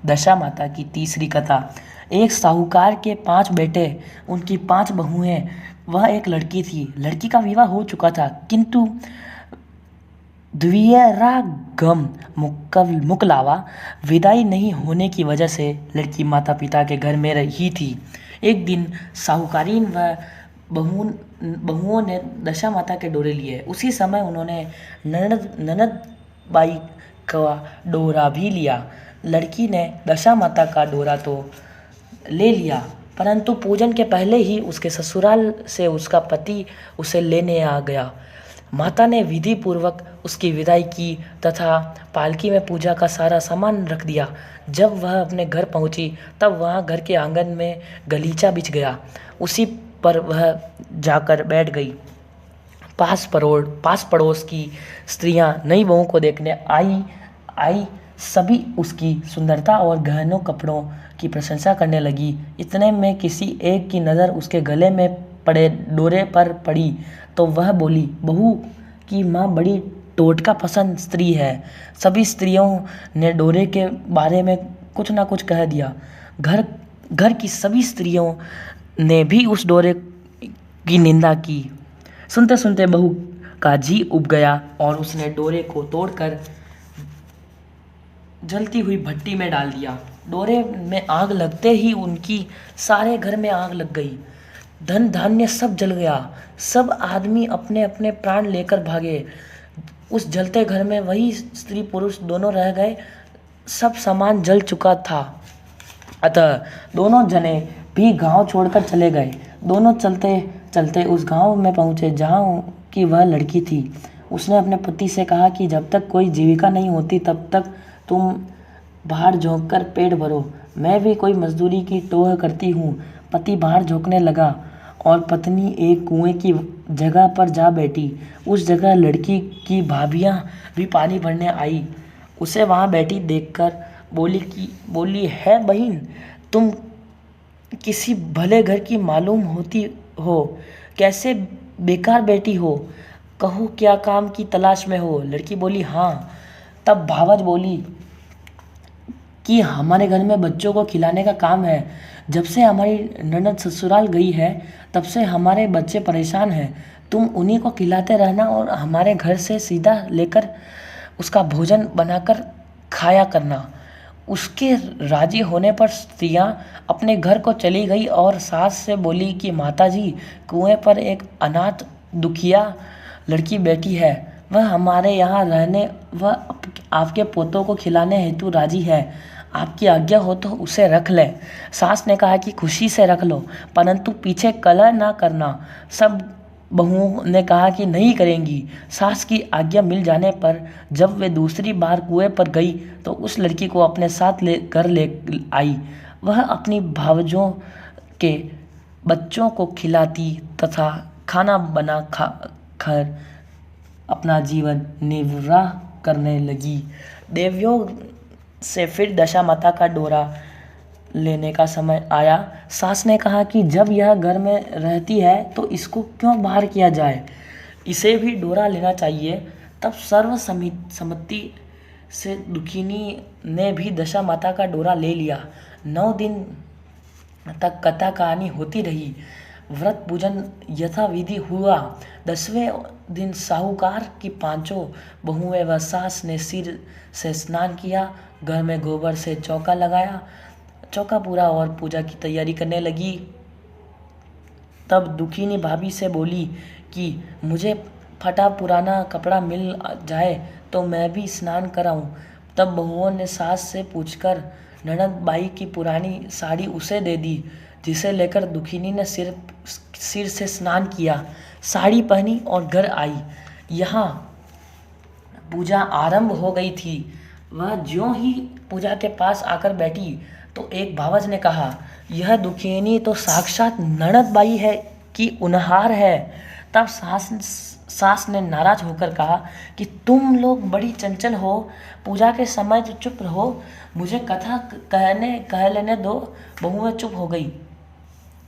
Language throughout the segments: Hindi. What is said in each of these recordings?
दशा माता की तीसरी कथा। एक साहूकार के 5 बेटे, उनकी 5 बहुएं, वह एक लड़की थी। लड़की का विवाह हो चुका था, किंतु द्विरागम मुकलावा विदाई नहीं होने की वजह से लड़की माता पिता के घर में रही थी। एक दिन साहूकारीन व बहुओं ने दशा माता के डोरे लिए। उसी समय उन्होंने ननद बाई का डोरा भी लिया। लड़की ने दशा माता का डोरा तो ले लिया, परंतु पूजन के पहले ही उसके ससुराल से उसका पति उसे लेने आ गया। माता ने विधि पूर्वक उसकी विदाई की तथा पालकी में पूजा का सारा सामान रख दिया। जब वह अपने घर पहुंची तब वहां घर के आंगन में गलीचा बिछ गया। उसी पर वह जाकर बैठ गई। पास पड़ोस की स्त्रियां नई बहू को देखने आई सभी उसकी सुंदरता और गहनों कपड़ों की प्रशंसा करने लगी। इतने में किसी एक की नज़र उसके गले में पड़े डोरे पर पड़ी तो वह बोली, बहू की माँ बड़ी टोटका पसंद स्त्री है। सभी स्त्रियों ने डोरे के बारे में कुछ ना कुछ कह दिया। घर की सभी स्त्रियों ने भी उस डोरे की निंदा की। सुनते सुनते बहू का जी उब गया और उसने डोरे को तोड़कर जलती हुई भट्टी में डाल दिया। डोरे में आग लगते ही उनकी सारे घर में आग लग गई। धन धान्य सब जल गया। सब आदमी अपने अपने प्राण लेकर भागे। उस जलते घर में वही स्त्री पुरुष दोनों रह गए। सब सामान जल चुका था, अतः दोनों जने भी गांव छोड़कर चले गए। दोनों चलते चलते उस गांव में पहुंचे जहां की वह लड़की थी। उसने अपने पति से कहा कि जब तक कोई जीविका नहीं होती तब तक तुम बाहर झोंक कर पेट भरो, मैं भी कोई मजदूरी की टोह करती हूँ। पति बाहर झोंकने लगा और पत्नी एक कुएं की जगह पर जा बैठी। उस जगह लड़की की भाभियाँ भी पानी भरने आई। उसे वहाँ बैठी देखकर बोली है बहन, तुम किसी भले घर की मालूम होती हो, कैसे बेकार बैठी हो, कहो क्या काम की तलाश में हो। लड़की बोली हाँ। तब भावज बोली कि हमारे घर में बच्चों को खिलाने का काम है। जब से हमारी ननद ससुराल गई है तब से हमारे बच्चे परेशान हैं। तुम उन्हीं को खिलाते रहना और हमारे घर से सीधा लेकर उसका भोजन बनाकर खाया करना। उसके राजी होने पर स्त्रियां अपने घर को चली गई और सास से बोली कि माताजी, कुएं पर एक अनाथ दुखिया लड़की बैठी है। वह हमारे यहाँ रहने व आपके पोतों को खिलाने हेतु राजी है। आपकी आज्ञा हो तो उसे रख लें। सास ने कहा कि खुशी से रख लो, परंतु पीछे कलह ना करना। सब बहुओं ने कहा कि नहीं करेंगी। सास की आज्ञा मिल जाने पर जब वे दूसरी बार कुएं पर गई तो उस लड़की को अपने साथ ले आई। वह अपनी भावजों के बच्चों को खिलाती तथा खाना बना कर अपना जीवन निर्वाह करने लगी। देवियों से फिर दशा माता का डोरा लेने का समय आया। सास ने कहा कि जब यह घर में रहती है तो इसको क्यों बाहर किया जाए, इसे भी डोरा लेना चाहिए। तब सर्वसम्मति से दुखिनी ने भी दशा माता का डोरा ले लिया। 9 दिन तक कथा कहानी होती रही। व्रत पूजन यथाविधि हुआ। 10वें दिन साहूकार की 5 बहुएं व सास ने सिर से स्नान किया, घर में गोबर से चौका लगाया, चौका पूरा और पूजा की तैयारी करने लगी। तब दुखिनी भाभी से बोली कि मुझे फटा पुराना कपड़ा मिल जाए तो मैं भी स्नान कराऊं। तब बहुओं ने सास से पूछकर ननद बाई की पुरानी साड़ी उसे दे दी, जिसे लेकर दुखिनी ने सिर से स्नान किया, साड़ी पहनी और घर आई। यहाँ पूजा आरंभ हो गई थी। वह ज्यों ही पूजा के पास आकर बैठी तो एक भावज ने कहा, यह दुखिनी तो साक्षात ननद बाई है कि उनहार है। तब सास ने नाराज होकर कहा कि तुम लोग बड़ी चंचल हो, पूजा के समय तो चुप रहो, मुझे कथा कह लेने दो। बहुएं चुप हो गई।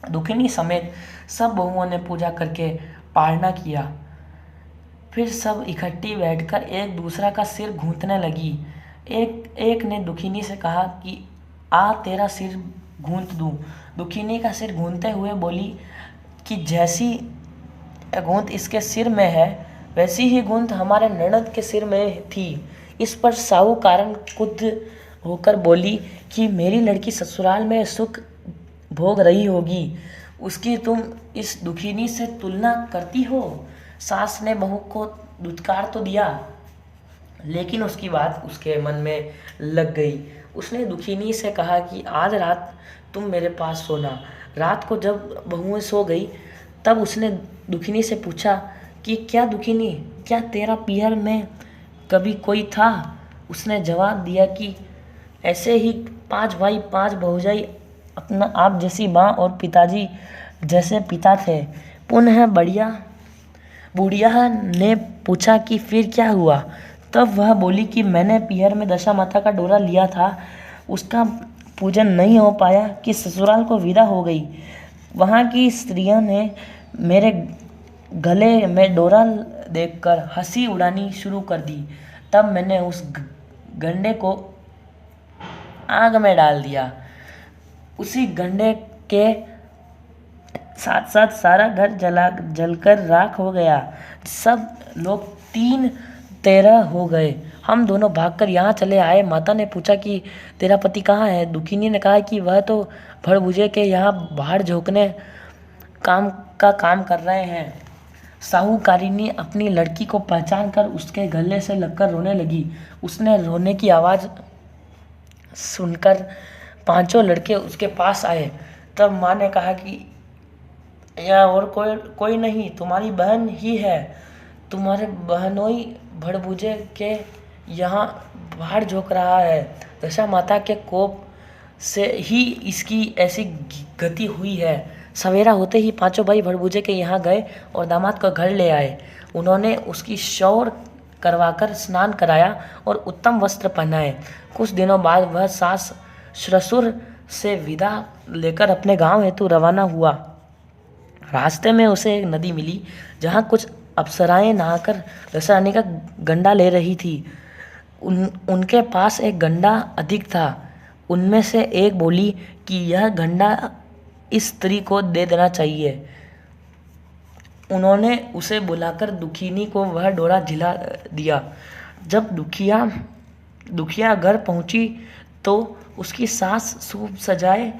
दुखिनी समेत सब बहुओं ने पूजा करके पारना किया। फिर सब इकट्ठी बैठकर एक दूसरा का सिर गूंथने लगी। एक ने दुखिनी से कहा कि आ तेरा सिर गूंथ दूँ। दुखिनी का सिर गूंथते हुए बोली कि जैसी गूंथ इसके सिर में है वैसी ही गूंथ हमारे ननद के सिर में थी। इस पर साहूकारन क्रुद्ध होकर बोली कि मेरी लड़की ससुराल में सुख भोग रही होगी, उसकी तुम इस दुखिनी से तुलना करती हो। सास ने बहू को दुत्कार तो दिया, लेकिन उसकी बात उसके मन में लग गई। उसने दुखिनी से कहा कि आज रात तुम मेरे पास सोना। रात को जब बहुएं सो गई तब उसने दुखिनी से पूछा कि क्या दुखिनी, क्या तेरा पीहर में कभी कोई था? उसने जवाब दिया कि ऐसे ही 5 भाई 5 भौजाई, अपना आप जैसी माँ और पिताजी जैसे पिता थे। पुनः बुढ़िया ने पूछा कि फिर क्या हुआ? तब वह बोली कि मैंने पीहर में दशा माता का डोरा लिया था, उसका पूजन नहीं हो पाया कि ससुराल को विदा हो गई। वहाँ की स्त्रियों ने मेरे गले में डोरा देखकर हंसी उड़ानी शुरू कर दी। तब मैंने उस गंडे को आग में डाल दिया। उसी गंडे के साथ साथ सारा घर जलकर राख हो गया। सब लोग 3-13 हो गए। हम दोनों भागकर यहाँ चले आए। माता ने पूछा कि तेरा पति कहाँ है? दुखिनी ने कहा कि वह तो भड़भुजे के यहाँ बाहर झोंकने काम कर रहे हैं। साहूकारिनी अपनी लड़की को पहचान कर उसके गले से लगकर रोने लगी। उसने रोने की आवाज़ सुनकर 5 लड़के उसके पास आए। तब माँ ने कहा कि यह और कोई नहीं, तुम्हारी बहन ही है। तुम्हारे बहनोई भड़भुजे के यहाँ बाहर झोंक रहा है। दशा माता के कोप से ही इसकी ऐसी गति हुई है। सवेरा होते ही 5 भाई भड़भुजे के यहाँ गए और दामाद को घर ले आए। उन्होंने उसकी शौर करवाकर स्नान कराया और उत्तम वस्त्र पहनाए। कुछ दिनों बाद वह सास ससुर से विदा लेकर अपने गांव हेतु रवाना हुआ। रास्ते में उसे एक नदी मिली जहाँ कुछ अप्सराएं नहाकर दशा रानी का गंडा ले रही थी। उनके पास एक गंडा अधिक था। उनमें से एक बोली कि यह गंडा इस स्त्री को दे देना चाहिए। उन्होंने उसे बुलाकर दुखिनी को वह डोरा झिला दिया। जब दुखिया घर पहुंची तो उसकी सास सूप सजाए,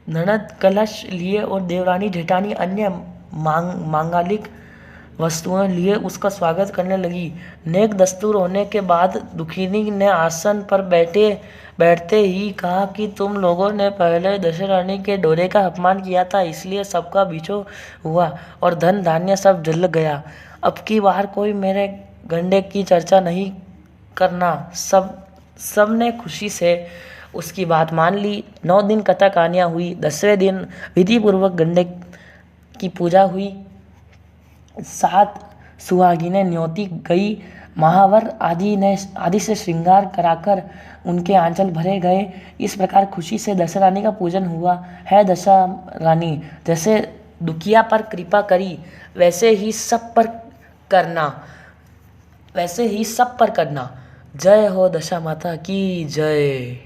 ननद कलश लिए और देवरानी जेठानी अन्य मांगलिक वस्तुएं लिए उसका स्वागत करने लगी। नेक दस्तूर होने के बाद दुखिनी ने आसन पर बैठते ही कहा कि तुम लोगों ने पहले दशा रानी के डोरे का अपमान किया था, इसलिए सबका बिछो हुआ और धन धान्य सब जल गया। अब की बार कोई मेरे गंडे की चर्चा नहीं करना। सब ने खुशी से उसकी बात मान ली। 9 दिन कथा कहानियाँ हुई। 10वें दिन विधि पूर्वक गंडे की पूजा हुई। 7 सुहागिनें न्योती गई। महावर आदि से श्रृंगार कराकर उनके आंचल भरे गए। इस प्रकार खुशी से दशा रानी का पूजन हुआ। है दशा रानी, जैसे दुखिया पर कृपा करी वैसे ही सब पर करना। जय हो दशा माता की जय।